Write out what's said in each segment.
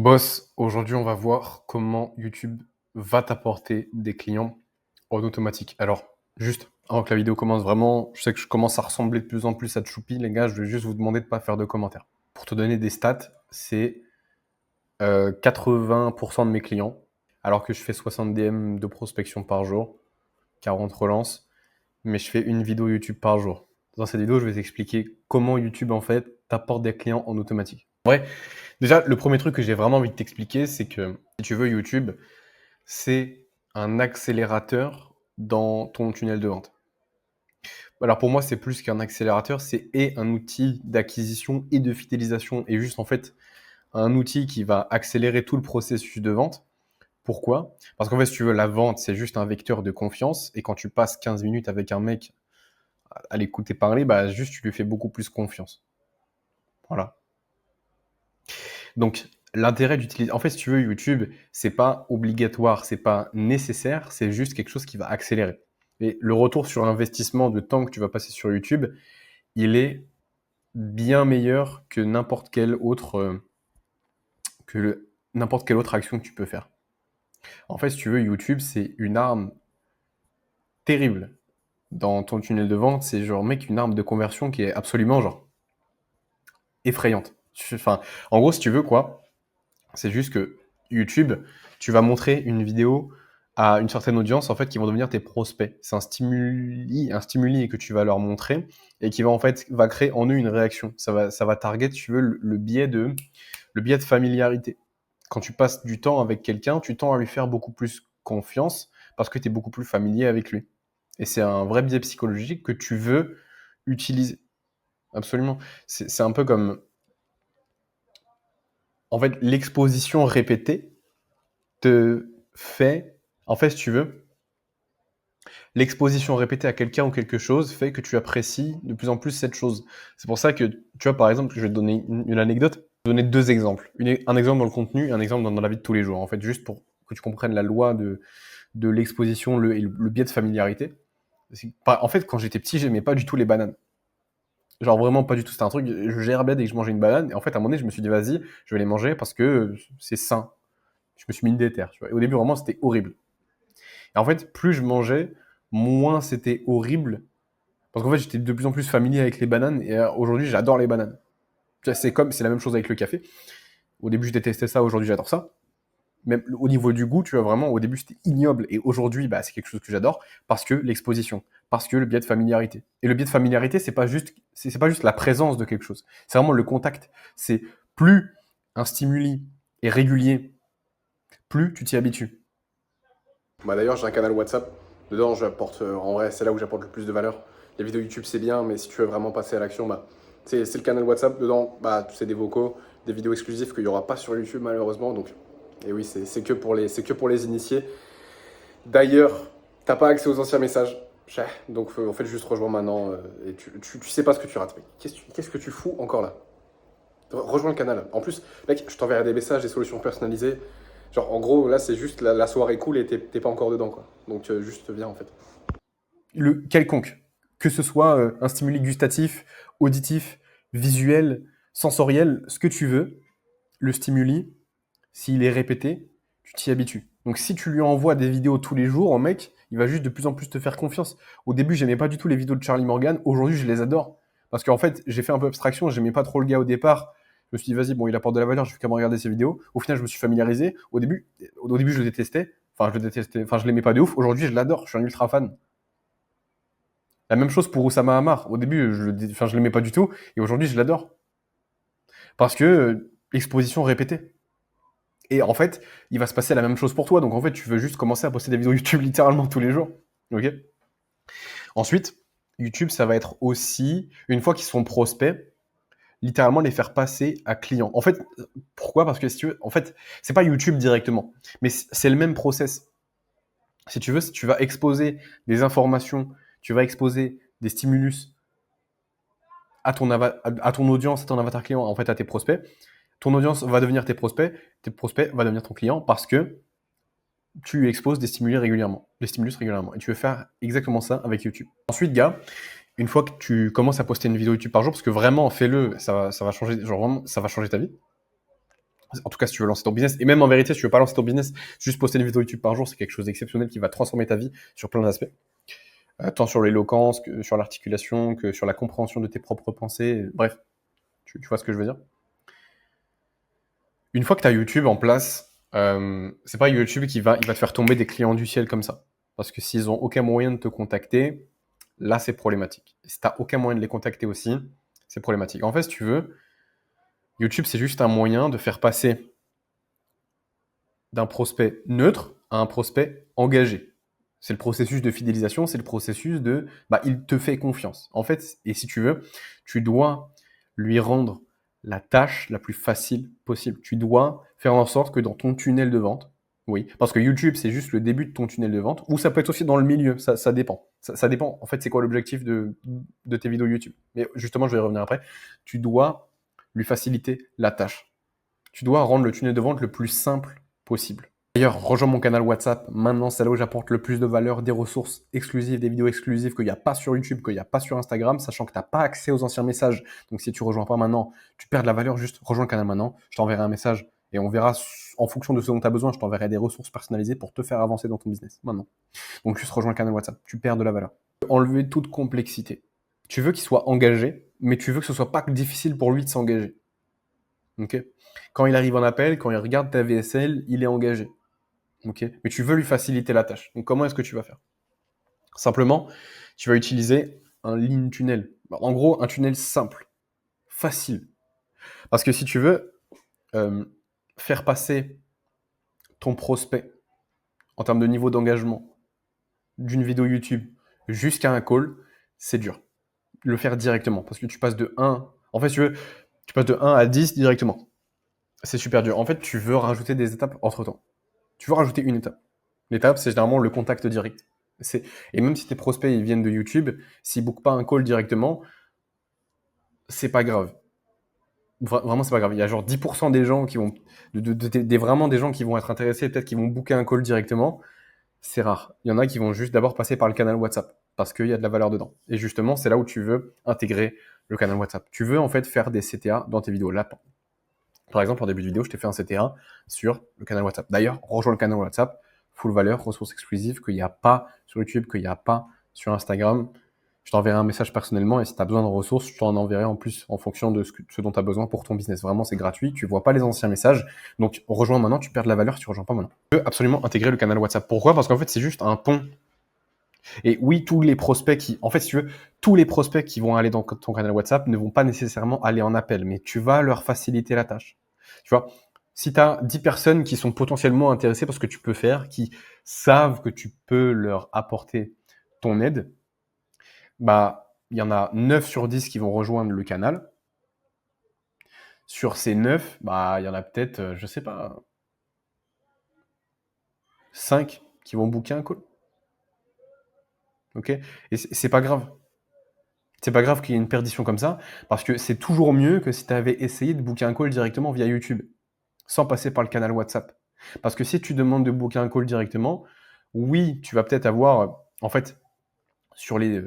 Boss, aujourd'hui, on va voir comment YouTube va t'apporter des clients en automatique. Alors, juste avant que la vidéo commence, vraiment, je sais que je commence à ressembler de plus en plus à Choupi, les gars, je vais juste vous demander de ne pas faire de commentaires. Pour te donner des stats, c'est 80% de mes clients, alors que je fais 60 DM de prospection par jour, 40 relances, mais je fais une vidéo YouTube par jour. Dans cette vidéo, je vais t'expliquer comment YouTube, en fait, t'apporte des clients en automatique. Ouais. Déjà, le premier truc que j'ai vraiment envie de t'expliquer, c'est que si tu veux, YouTube, c'est un accélérateur dans ton tunnel de vente. Alors pour moi, c'est plus qu'un accélérateur, c'est un outil d'acquisition et de fidélisation et juste en fait un outil qui va accélérer tout le processus de vente. Pourquoi? Parce qu'en fait, si tu veux, la vente, c'est juste un vecteur de confiance et quand tu passes 15 minutes avec un mec à l'écouter parler, bah juste tu lui fais beaucoup plus confiance. Voilà. Donc, l'intérêt d'utiliser. En fait, si tu veux, YouTube, c'est pas obligatoire, c'est pas nécessaire, c'est juste quelque chose qui va accélérer. Et le retour sur investissement de temps que tu vas passer sur YouTube, il est bien meilleur que n'importe quelle autre, n'importe quelle autre action que tu peux faire. En fait, si tu veux, YouTube, c'est une arme terrible dans ton tunnel de vente. C'est genre, mec, une arme de conversion qui est absolument, genre, effrayante. Enfin, en gros, si tu veux, quoi, c'est juste que YouTube, tu vas montrer une vidéo à une certaine audience en fait qui vont devenir tes prospects. C'est un stimuli que tu vas leur montrer et qui va en fait va créer en eux une réaction. Ça va target, si tu veux, le biais de familiarité. Quand tu passes du temps avec quelqu'un, tu tends à lui faire beaucoup plus confiance parce que tu es beaucoup plus familier avec lui. Et c'est un vrai biais psychologique que tu veux utiliser. Absolument. C'est un peu comme, en fait, l'exposition répétée te fait, en fait, si tu veux, l'exposition répétée à quelqu'un ou quelque chose fait que tu apprécies de plus en plus cette chose. C'est pour ça que, tu vois, par exemple, je vais te donner une anecdote, je vais te donner deux exemples. Un exemple dans le contenu et un exemple dans la vie de tous les jours. En fait, juste pour que tu comprennes la loi de l'exposition et le biais de familiarité. En fait, quand j'étais petit, j'aimais pas du tout les bananes. Genre vraiment pas du tout. C'était un truc, je gerbais dès que je mangeais une banane. Et en fait, à un moment donné, je me suis dit, vas-y, je vais les manger parce que c'est sain. Je me suis mis une déterre, tu vois. Et au début, vraiment, c'était horrible. Et en fait, plus je mangeais, moins c'était horrible. Parce qu'en fait, j'étais de plus en plus familier avec les bananes. Et aujourd'hui, j'adore les bananes. C'est la même chose avec le café. Au début, je détestais ça. Aujourd'hui, j'adore ça. Même au niveau du goût, tu vois, vraiment, au début, c'était ignoble. Et aujourd'hui, bah, c'est quelque chose que j'adore parce que l'exposition, parce que le biais de familiarité. Et le biais de familiarité, c'est pas juste la présence de quelque chose. C'est vraiment le contact. C'est plus un stimuli est régulier, plus tu t'y habitues. Bah d'ailleurs, j'ai un canal WhatsApp. Dedans, j'apporte, en vrai, c'est là où j'apporte le plus de valeur. Les vidéos YouTube, c'est bien, mais si tu veux vraiment passer à l'action, bah, c'est le canal WhatsApp. Dedans, bah, c'est des vocaux, des vidéos exclusives qu'il n'y aura pas sur YouTube, malheureusement. Donc, et oui, c'est que pour les initiés. D'ailleurs, t'as pas accès aux anciens messages. Donc, en fait, juste rejoins maintenant. Et tu sais pas ce que tu rates, mec. Qu'est-ce que tu fous encore là? Rejoins le canal. En plus, mec, je t'enverrai des messages, des solutions personnalisées. Genre, en gros, là, c'est juste la soirée cool et t'es pas encore dedans, quoi. Donc, juste viens, en fait. Quelconque. Que ce soit un stimuli gustatif, auditif, visuel, sensoriel, ce que tu veux, le stimuli, s'il est répété, tu t'y habitues. Donc, si tu lui envoies des vidéos tous les jours, mec, il va juste de plus en plus te faire confiance. Au début, j'aimais pas du tout les vidéos de Charlie Morgan. Aujourd'hui, je les adore. Parce qu'en fait, j'ai fait un peu abstraction. J'aimais pas trop le gars au départ. Je me suis dit, vas-y, bon, il apporte de la valeur, je vais quand même regarder ses vidéos. Au final, je me suis familiarisé. Au début, je le détestais. Enfin, je l'aimais pas de ouf. Aujourd'hui, je l'adore. Je suis un ultra fan. La même chose pour Oussama Hamar. Au début, je l'aimais pas du tout. Et aujourd'hui, je l'adore. Parce que exposition répétée. Et en fait, il va se passer la même chose pour toi. Donc en fait, tu veux juste commencer à poster des vidéos YouTube littéralement tous les jours. Ok. Ensuite, YouTube, ça va être aussi, une fois qu'ils sont prospects, littéralement les faire passer à clients. En fait, pourquoi? Parce que si tu veux, en fait, c'est pas YouTube directement, mais c'est le même process. Si tu veux, si tu vas exposer des informations, tu vas exposer des stimulus à ton audience, à ton avatar client, en fait, à tes prospects, ton audience va devenir tes prospects va devenir ton client parce que tu exposes des stimulus régulièrement. Et tu veux faire exactement ça avec YouTube. Ensuite, gars, une fois que tu commences à poster une vidéo YouTube par jour, parce que vraiment, fais-le, ça va changer, genre vraiment, ça va changer ta vie. En tout cas, si tu veux lancer ton business. Et même en vérité, si tu veux pas lancer ton business, juste poster une vidéo YouTube par jour, c'est quelque chose d'exceptionnel qui va transformer ta vie sur plein d'aspects. Tant sur l'éloquence que sur l'articulation, que sur la compréhension de tes propres pensées. Bref, tu vois ce que je veux dire. Une fois que tu as YouTube en place, c'est pas YouTube il va te faire tomber des clients du ciel comme ça. Parce que s'ils ont aucun moyen de te contacter, là c'est problématique. Et si tu n'as aucun moyen de les contacter aussi, c'est problématique. En fait, si tu veux, YouTube c'est juste un moyen de faire passer d'un prospect neutre à un prospect engagé. C'est le processus de fidélisation, c'est le processus de il te fait confiance. En fait, et si tu veux, tu dois lui rendre la tâche la plus facile possible. Tu dois faire en sorte que dans ton tunnel de vente, oui, parce que YouTube, c'est juste le début de ton tunnel de vente, ou ça peut être aussi dans le milieu, ça dépend. Ça dépend, en fait, c'est quoi l'objectif de tes vidéos YouTube. Mais justement, je vais y revenir après. Tu dois lui faciliter la tâche. Tu dois rendre le tunnel de vente le plus simple possible. D'ailleurs, rejoins mon canal WhatsApp. Maintenant, c'est là où j'apporte le plus de valeur, des ressources exclusives, des vidéos exclusives qu'il n'y a pas sur YouTube, qu'il n'y a pas sur Instagram, sachant que tu n'as pas accès aux anciens messages. Donc, si tu ne rejoins pas maintenant, tu perds de la valeur. Juste rejoins le canal maintenant. Je t'enverrai un message et on verra en fonction de ce dont tu as besoin. Je t'enverrai des ressources personnalisées pour te faire avancer dans ton business maintenant. Donc, juste rejoins le canal WhatsApp. Tu perds de la valeur. Enlever toute complexité. Tu veux qu'il soit engagé, mais tu veux que ce soit pas difficile pour lui de s'engager. Ok ? Quand il arrive en appel, quand il regarde ta VSL, il est engagé. Okay. Mais tu veux lui faciliter la tâche. Donc, comment est-ce que tu vas faire? Simplement, tu vas utiliser un lean tunnel. En gros, un tunnel simple, facile. Parce que si tu veux faire passer ton prospect en termes de niveau d'engagement d'une vidéo YouTube jusqu'à un call, c'est dur. Le faire directement. Parce que tu passes de 1... En fait, si tu veux, tu passes de 1 à 10 directement. C'est super dur. En fait, tu veux rajouter des étapes entre-temps. Tu veux rajouter une étape. L'étape, c'est généralement le contact direct. Et même si tes prospects ils viennent de YouTube, s'ils ne bookent pas un call directement, c'est pas grave. Vraiment, c'est pas grave. Il y a genre 10% des gens qui vont, vraiment des gens qui vont être intéressés, peut-être qui vont booker un call directement. C'est rare. Il y en a qui vont juste d'abord passer par le canal WhatsApp parce qu'il y a de la valeur dedans. Et justement, c'est là où tu veux intégrer le canal WhatsApp. Tu veux en fait faire des CTA dans tes vidéos. Là, par exemple, en début de vidéo, je t'ai fait un CTA sur le canal WhatsApp. D'ailleurs, rejoins le canal WhatsApp, full valeur, ressources exclusives qu'il n'y a pas sur YouTube, qu'il n'y a pas sur Instagram. Je t'enverrai un message personnellement et si tu as besoin de ressources, je t'en enverrai en plus en fonction de ce dont tu as besoin pour ton business. Vraiment, c'est gratuit. Tu ne vois pas les anciens messages. Donc, rejoins maintenant, tu perds de la valeur si tu ne rejoins pas maintenant. Tu peux absolument intégrer le canal WhatsApp. Pourquoi? Parce qu'en fait, c'est juste un pont. Et oui, tous les prospects en fait, si tu veux, tous les prospects qui vont aller dans ton canal WhatsApp ne vont pas nécessairement aller en appel, mais tu vas leur faciliter la tâche. Tu vois, si tu as 10 personnes qui sont potentiellement intéressées par ce que tu peux faire, qui savent que tu peux leur apporter ton aide, il y en a 9 sur 10 qui vont rejoindre le canal. Sur ces 9, il y en a peut-être, je sais pas, 5 qui vont booker un call. Ok? Et c'est pas grave. C'est pas grave qu'il y ait une perdition comme ça, parce que c'est toujours mieux que si tu avais essayé de booker un call directement via YouTube, sans passer par le canal WhatsApp. Parce que si tu demandes de booker un call directement, oui, tu vas peut-être avoir, en fait, sur les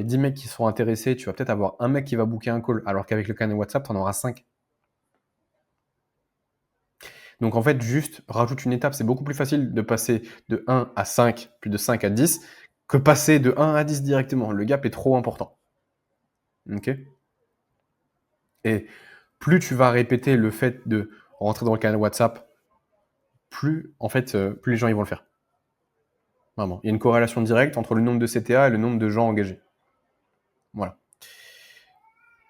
10 mecs qui sont intéressés, tu vas peut-être avoir un mec qui va booker un call, alors qu'avec le canal WhatsApp, tu en auras 5. Donc en fait, juste rajoute une étape. C'est beaucoup plus facile de passer de 1 à 5, puis de 5 à 10, que passer de 1 à 10 directement. Le gap est trop important. Ok? Et plus tu vas répéter le fait de rentrer dans le canal WhatsApp, plus les gens ils vont le faire. Vraiment. Il y a une corrélation directe entre le nombre de CTA et le nombre de gens engagés. Voilà.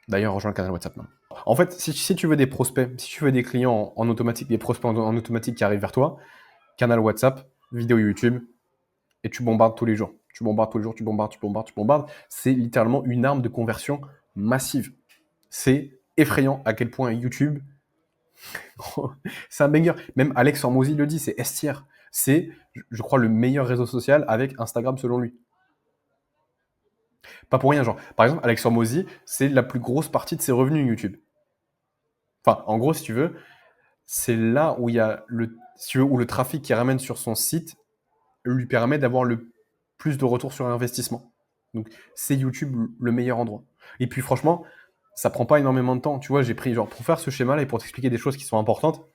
D'ailleurs, rejoins le canal WhatsApp maintenant. En fait, si tu veux des prospects, si tu veux des clients en automatique, des prospects en automatique qui arrivent vers toi, canal WhatsApp, vidéo YouTube, et tu bombardes tous les jours. Tu bombardes tous les jours, tu bombardes. C'est littéralement une arme de conversion massive. C'est effrayant à quel point YouTube, c'est un banger. Même Alex Hormozy le dit, c'est S tier. C'est, je crois, le meilleur réseau social avec Instagram selon lui. Pas pour rien, genre. Par exemple, Alex Hormozy, c'est la plus grosse partie de ses revenus YouTube. Enfin, en gros, si tu veux, c'est là où il y a où le trafic qu'il ramène sur son site lui permet d'avoir le plus de retour sur investissement. Donc, c'est YouTube le meilleur endroit. Et puis, franchement, ça prend pas énormément de temps. Tu vois, j'ai pris, genre, pour faire ce schéma-là et pour t'expliquer des choses qui sont importantes,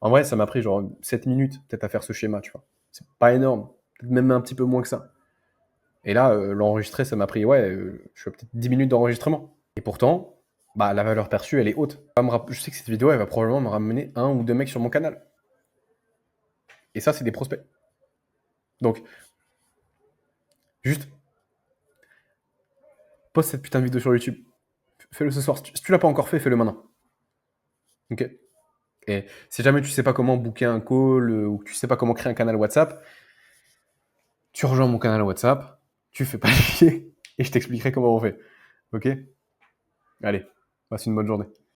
en vrai, ça m'a pris genre 7 minutes peut-être à faire ce schéma, tu vois. C'est pas énorme, peut-être même un petit peu moins que ça. Et là, l'enregistrer, ça m'a pris, ouais, je fais peut-être 10 minutes d'enregistrement. Et pourtant, bah, la valeur perçue, elle est haute. Je sais que cette vidéo, elle va probablement me ramener 1 ou 2 mecs sur mon canal. Et ça, c'est des prospects. Donc, juste, poste cette putain de vidéo sur YouTube. Fais-le ce soir. Si tu l'as pas encore fait, fais-le maintenant. Ok. Et si jamais tu sais pas comment booker un call ou que tu sais pas comment créer un canal WhatsApp, tu rejoins mon canal WhatsApp, tu fais pas chier et je t'expliquerai comment on fait. Ok? Allez, passe une bonne journée.